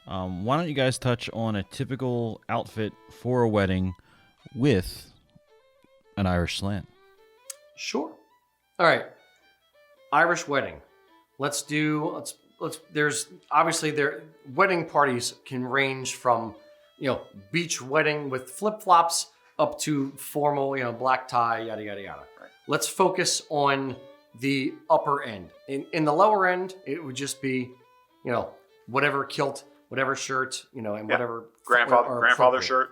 Why don't you guys touch on a typical outfit for a wedding with an Irish slant? Sure. All right. Irish wedding. Let's. There's obviously wedding parties can range from, beach wedding with flip flops up to formal, black tie, yada yada yada. Right. Let's focus on the upper end. In the lower end, it would just be, whatever kilt, whatever shirt, and whatever grandfather shirt,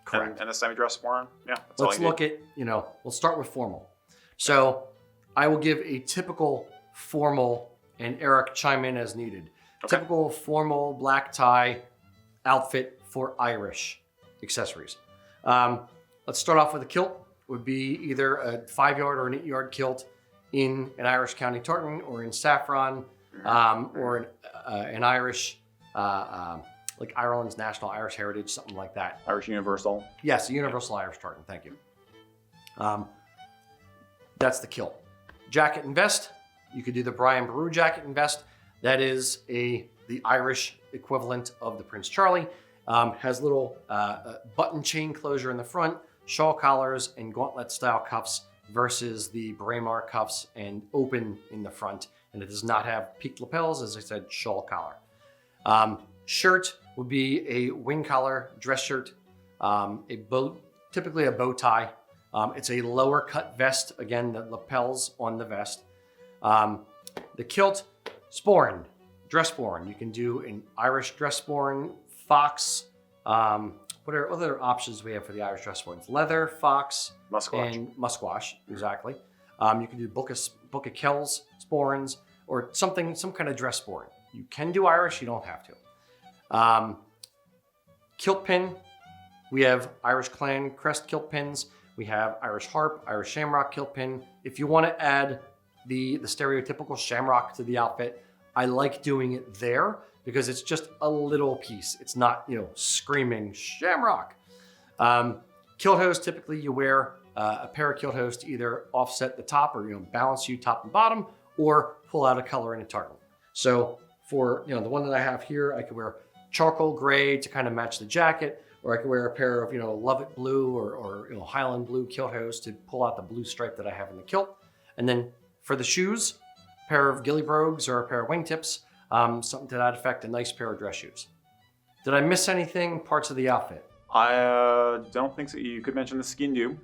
Correct. and a semi-dress worn. Yeah, that's all Let's you look at, we'll start with formal. So I will give a typical formal, and Eric chime in as needed. Okay. Typical formal black tie outfit for Irish accessories. Let's start off with a kilt. Would be either a 5-yard or an 8-yard kilt in an Irish county tartan or in saffron, or an Irish, like Ireland's national Irish heritage, something like that. Irish Universal. Yes, a universal Irish tartan. Thank you. That's the kilt. Jacket and vest. You could do the Brian Boru jacket and vest. That is the Irish equivalent of the Prince Charlie. Has little button chain closure in the front, shawl collars, and gauntlet style cuffs versus the Braemar cuffs and open in the front. And it does not have peaked lapels, as I said, shawl collar. Shirt would be a wing collar dress shirt, typically a bow tie. It's a lower cut vest, again, the lapels on the vest. The kilt, sporran, dress sporran. You can do an Irish dress sporran, fox. What are other options we have for the Irish dress sporrans? Leather, fox, Musquash. and musquash, exactly. You can do book of kells sporrans, or some kind of dress sporran. You can do Irish, you don't have to. Kilt pin, we have Irish clan crest kilt pins. We have Irish harp, Irish shamrock kilt pin. If you want to add the stereotypical shamrock to the outfit, I like doing it there because it's just a little piece. It's not, screaming shamrock. Kilt hose, typically you wear a pair of kilt hose to either offset the top or, balance you top and bottom, or pull out a color in a tartan. So for, the one that I have here, I could wear charcoal gray to kind of match the jacket, or I could wear a pair of, Lovett blue or Highland blue kilt hose to pull out the blue stripe that I have in the kilt. And then for the shoes, a pair of ghillie brogues or a pair of wingtips, something to that effect, a nice pair of dress shoes. Did I miss anything, parts of the outfit? I don't think so. You could mention the skin do.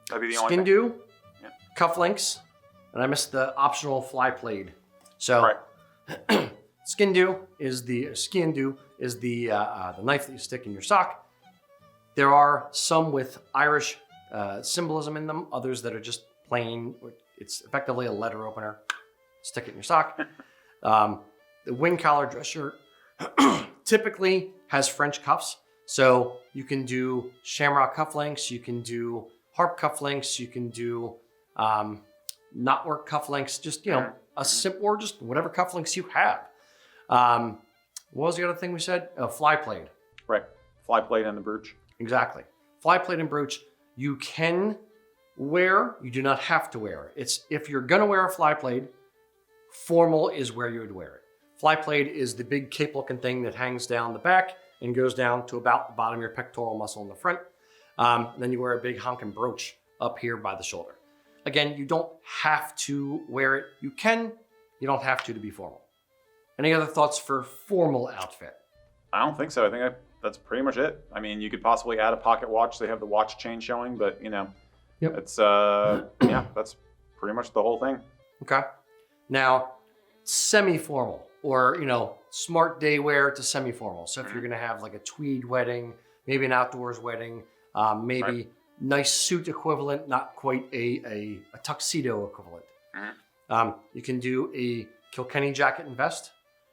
That'd be the only Skin thing. do, Yeah. cufflinks, and I missed the optional fly plaid. So Right. skin do is the knife that you stick in your sock. There are some with Irish symbolism in them, others that are just plain. It's effectively a letter opener. Stick it in your sock. The wing collar dress shirt typically has French cuffs. So you can do shamrock cufflinks, you can do harp cufflinks, you can do knotwork cufflinks, just, a simple, or just whatever cufflinks you have. What was the other thing we said? Fly plaid. Right. Fly plate and the brooch. Exactly. Fly plate and brooch, you can wear, you do not have to wear. It's if you're gonna wear a fly plate, formal is where you would wear it. Fly plate is the big cape-looking thing that hangs down the back and goes down to about the bottom of your pectoral muscle in the front. Then you wear a big honking brooch up here by the shoulder. Again, you don't have to wear it. You can, you don't have to be formal. Any other thoughts for formal outfit? I don't think so. I think that's pretty much it. I mean, you could possibly add a pocket watch. They have the watch chain showing, but Yep. it's that's pretty much the whole thing. Okay. Now, semi-formal, or smart day wear to semi-formal. So if you're gonna have like a tweed wedding, maybe an outdoors wedding, maybe Right. nice suit equivalent, not quite a tuxedo equivalent. You can do a Kilkenny jacket and vest.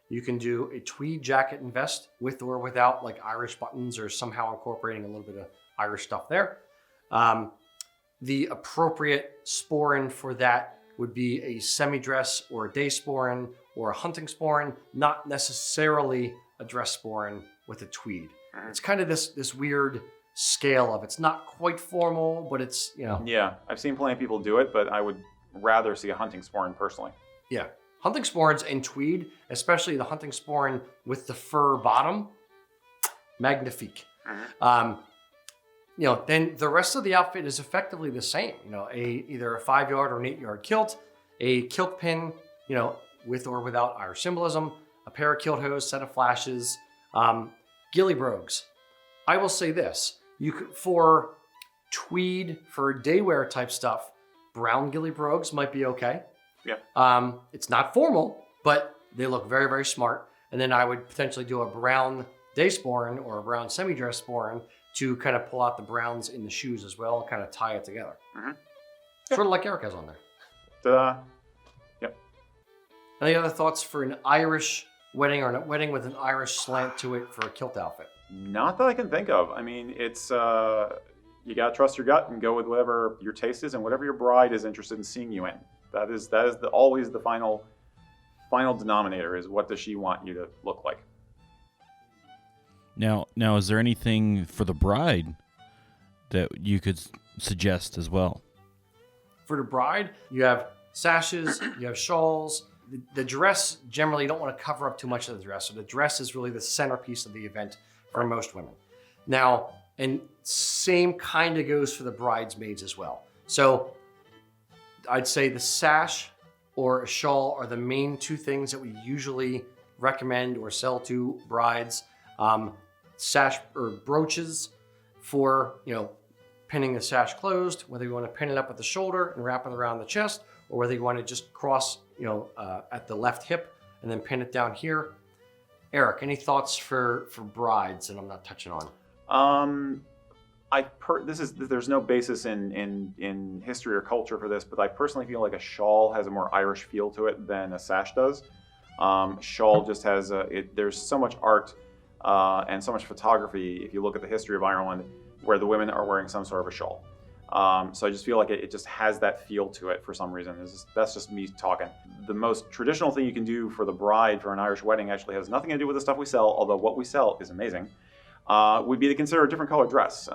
You can do a tweed jacket and vest with or without like Irish buttons, or somehow incorporating a little bit of Irish stuff there. The appropriate sporran for that would be a semi-dress or a day sporran or a hunting sporran, not necessarily a dress sporran with a tweed. It's kind of this weird scale of, it's not quite formal, but it's, Yeah, I've seen plenty of people do it, but I would rather see a hunting sporran personally. Yeah. Hunting sporrans and tweed, especially the hunting sporran with the fur bottom, magnifique. Then the rest of the outfit is effectively the same. Either a 5-yard or an 8-yard kilt, a kilt pin, with or without Irish symbolism, a pair of kilt hose, set of flashes, ghillie brogues. I will say this: for tweed, for day wear type stuff, brown ghillie brogues might be okay. Yeah. It's not formal, but they look very, very smart. And then I would potentially do a brown day sporran or a brown semi-dress sporran to kind of pull out the browns in the shoes as well and kind of tie it together. Sort of like Eric has on there. Yep. Any other thoughts for an Irish wedding or a wedding with an Irish slant to it for a kilt outfit? Not that I can think of. I mean, it's you gotta trust your gut and go with whatever your taste is and whatever your bride is interested in seeing you in. That is always the final denominator, is what does she want you to look like. Now, is there anything for the bride that you could suggest as well? For the bride, you have sashes, you have shawls. The dress, generally, you don't want to cover up too much of the dress. So the dress is really the centerpiece of the event for most women. Now, and same kind of goes for the bridesmaids as well. So I'd say the sash or a shawl are the main two things that we usually recommend or sell to brides. Sash or brooches for, pinning the sash closed, whether you want to pin it up at the shoulder and wrap it around the chest, or whether you want to just cross, at the left hip and then pin it down here. Eric, any thoughts for brides that I'm not touching on? There's no basis in history or culture for this, but I personally feel like a shawl has a more Irish feel to it than a sash does. Shawl just has there's so much art and so much photography, if you look at the history of Ireland, where the women are wearing some sort of a shawl. So I just feel like it just has that feel to it for some reason. That's just me talking. The most traditional thing you can do for the bride for an Irish wedding actually has nothing to do with the stuff we sell, although what we sell is amazing, would be to consider a different color dress.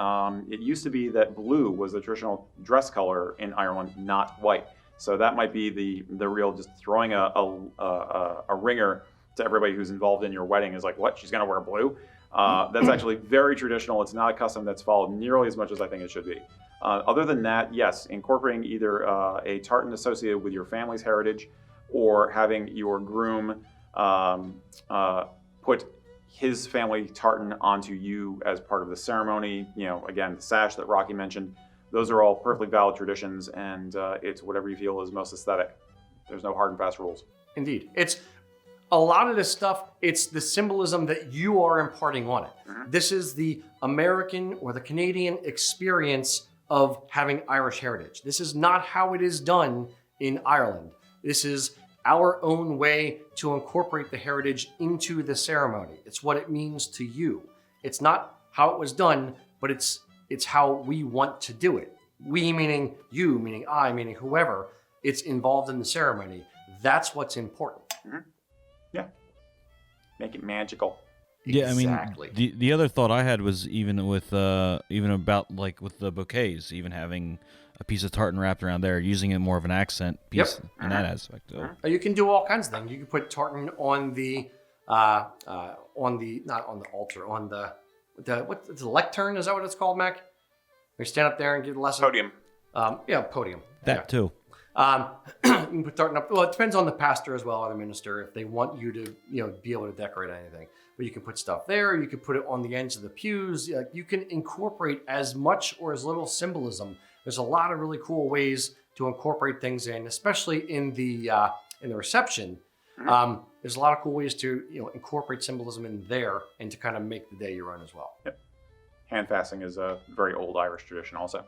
It used to be that blue was the traditional dress color in Ireland, not white. So that might be the real, just throwing a ringer to everybody who's involved in your wedding, is like, what, she's gonna wear blue? That's actually very traditional. It's not a custom that's followed nearly as much as I think it should be. Other than that, yes, incorporating either a tartan associated with your family's heritage, or having your groom put his family tartan onto you as part of the ceremony. Again, the sash that Rocky mentioned, those are all perfectly valid traditions, and it's whatever you feel is most aesthetic. There's no hard and fast rules. Indeed. It's a lot of this stuff, it's the symbolism that you are imparting on it. This is the American or the Canadian experience of having Irish heritage. This is not how it is done in Ireland. This is our own way to incorporate the heritage into the ceremony. It's what it means to you. It's not how it was done, but it's how we want to do it. We meaning you, meaning I, meaning whoever, it's involved in the ceremony. That's what's important. Yeah. Make it magical. Yeah, Exactly. I mean, the other thought I had was even with about like with the bouquets, even having a piece of tartan wrapped around there, using it more of an accent piece in that aspect. You can do all kinds of things. You can put tartan on the not on the altar, on the lectern, is that what it's called, Mac? We stand up there and give a lesson. Podium. Podium. That too. You can put tartan up. Well, it depends on the pastor as well, or the minister, if they want you to, be able to decorate anything. But you can put stuff there. You can put it on the ends of the pews. You can incorporate as much or as little symbolism. There's a lot of really cool ways to incorporate things in, especially in the reception. There's a lot of cool ways to incorporate symbolism in there and to kind of make the day your own as well. Yep. Hand fasting is a very old Irish tradition also.